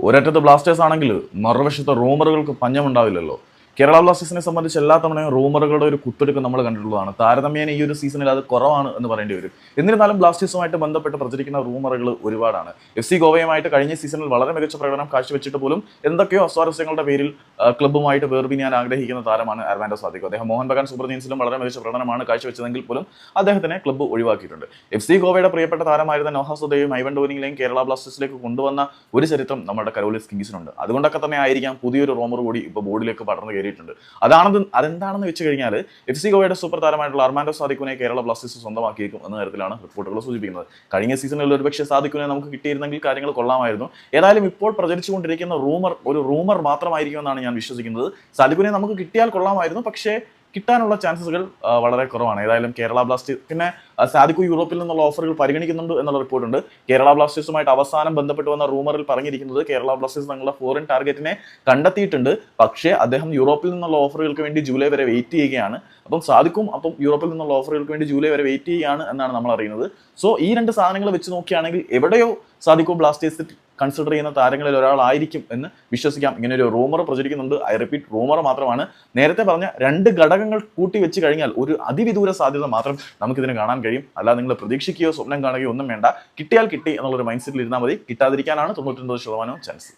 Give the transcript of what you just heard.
ഒരറ്റത്ത് Blasters ആണെങ്കിൽ മറുവശത്ത് റൂമറുകൾക്ക് പഞ്ഞമുണ്ടാവില്ലല്ലോ. കേരള ബ്ലാസ്റ്റേഴ്സിനെ സംബന്ധിച്ച് എല്ലാ തവണയും റൂമറുകളുടെ ഒരു കുത്തൊഴുക്ക് നമ്മൾ കണ്ടിട്ടുള്ളതാണ്. താരതമ്യേന ഈ ഒരു സീസണിൽ അത് കുറവാണ് എന്ന് പറയേണ്ടി വരും. എന്നിരുന്നാലും ബ്ലാസ്റ്റേഴ്സുമായിട്ട് ബന്ധപ്പെട്ട് പ്രചരിക്കുന്ന റൂമറുകൾ ഒരുപാടാണ്. FC ഗോവയുമായിട്ട് കഴിഞ്ഞ സീസണിൽ വളരെ മികച്ച പ്രകടനം കാഴ്ചവെച്ചിട്ട് പോലും എന്തൊക്കെയോ അസ്വാരസ്യങ്ങളുടെ പേരിൽ ക്ലബ്ബുമായിട്ട് വേർപിരിയാൻ ആഗ്രഹിക്കുന്ന താരമാണ് അർമാൻഡോ സാദിക്കോ. അദ്ദേഹം മോഹൻ ബഗാൻ സൂപ്പർ ജയൻസിലും വളരെ മികച്ച പ്രകടനമാണ് കാഴ്ചവെച്ചതെങ്കിൽ പോലും അദ്ദേഹത്തിനെ ക്ലബ്ബ് ഒഴിവാക്കിയിട്ടുണ്ട്. FC ഗോവയുടെ പ്രിയപ്പെട്ട താരമായിരുന്ന നോഹ സുദയും ഐവൻ ഡോനിങ്ങിലെയും കേരള ബ്ലാസ്റ്റേഴ്സിലേക്ക് കൊണ്ടുവന്ന ഒരു ചരിത്രം നമ്മുടെ കരോലിസ് കിങ്സിനുണ്ട്. അതുകൊണ്ടൊക്കെ തന്നെ ആയിരിക്കാം പുതിയൊരു റൂമർ കൂടി ഇപ്പോൾ ബോർഡിലേക്ക് പടർന്നു കയറിയിട്ടുണ്ട്. അതെന്താണെന്ന് വെച്ച് കഴിഞ്ഞാൽ FC ഗോവയുടെ സൂപ്പർ താരമായിട്ടുള്ള അർമാൻഡോ സാദിക്കിനെ കേരള ബ്ലാസ്റ്റേഴ്സ് സ്വന്തമാക്കിയേക്കും എന്ന തരത്തിലാണ് റിപ്പോർട്ടുകൾ സൂചിപ്പിക്കുന്നത്. കഴിഞ്ഞ സീസണിൽ ഒരുപക്ഷെ സാദിക്കിനെ നമുക്ക് കിട്ടിയിരുന്നെങ്കിൽ കാര്യങ്ങൾ കൊള്ളാമായിരുന്നു. ഏതായാലും ഇപ്പോൾ പ്രചരിച്ചുകൊണ്ടിരിക്കുന്ന ഒരു റൂമർ മാത്രമായിരിക്കുമെന്നാണ് ഞാൻ വിശ്വസിക്കുന്നത്. സാദിക്കിനെ നമുക്ക് കിട്ടിയാൽ കൊള്ളാമായിരുന്നു, പക്ഷേ കിട്ടാനുള്ള ചാൻസസുകൾ വളരെ കുറവാണ്. ഏതായാലും കേരള ബ്ലാസ്റ്റേഴ്സ് പിന്നെ സാദിക്കു യൂറോപ്പിൽ നിന്നുള്ള ഓഫറുകൾ പരിഗണിക്കുന്നുണ്ട് എന്നുള്ള റിപ്പോർട്ടുണ്ട്. കേരള ബ്ലാസ്റ്റേഴ്സുമായിട്ട് അവസാനം ബന്ധപ്പെട്ട് വന്ന റൂമറിൽ പറഞ്ഞിരിക്കുന്നത് കേരള ബ്ലാസ്റ്റേഴ്സ് തങ്ങളുടെ ഫോറിൻ ടാർഗറ്റിനെ കണ്ടെത്തിയിട്ടുണ്ട്, പക്ഷേ അദ്ദേഹം യൂറോപ്പിൽ നിന്നുള്ള ഓഫറുകൾക്ക് വേണ്ടി ജൂലൈ വരെ വെയിറ്റ് ചെയ്യുകയാണ്. സാദിക്കും യൂറോപ്പിൽ നിന്നുള്ള ഓഫറുകൾക്ക് വേണ്ടി ജൂലൈ വരെ വെയിറ്റ് ചെയ്യുകയാണ് എന്നാണ് നമ്മൾ അറിയുന്നത്. സോ ഈ രണ്ട് സാധനങ്ങൾ വെച്ച് നോക്കുകയാണെങ്കിൽ എവിടെയോ സാദിക്കു ബ്ലാസ്റ്റേഴ്സ് കൺസിഡർ ചെയ്യുന്ന താരങ്ങളിൽ ഒരാളായിരിക്കും എന്ന് വിശ്വസിക്കാം. ഇങ്ങനെ ഒരു റൂമർ പ്രചരിക്കുന്നുണ്ട്. ഐ റിപ്പീറ്റ്, റൂമർ മാത്രമാണ്. നേരത്തെ പറഞ്ഞ രണ്ട് ഘടകങ്ങൾ കൂട്ടി വെച്ച് കഴിഞ്ഞാൽ ഒരു അതിവിദൂര സാധ്യത മാത്രം നമുക്കിതിന് കാണാൻ കഴിയും. അല്ലാതെ നിങ്ങൾ പ്രതീക്ഷിക്കുകയോ സ്വപ്നം കാണുകയോ ഒന്നും വേണ്ട. കിട്ടിയാൽ കിട്ടി എന്നുള്ളൊരു മൈൻഡ് സെറ്റിൽ ഇരുന്നാൽ മതി. കിട്ടാതിരിക്കാനാണ് 99% ചാൻസ്.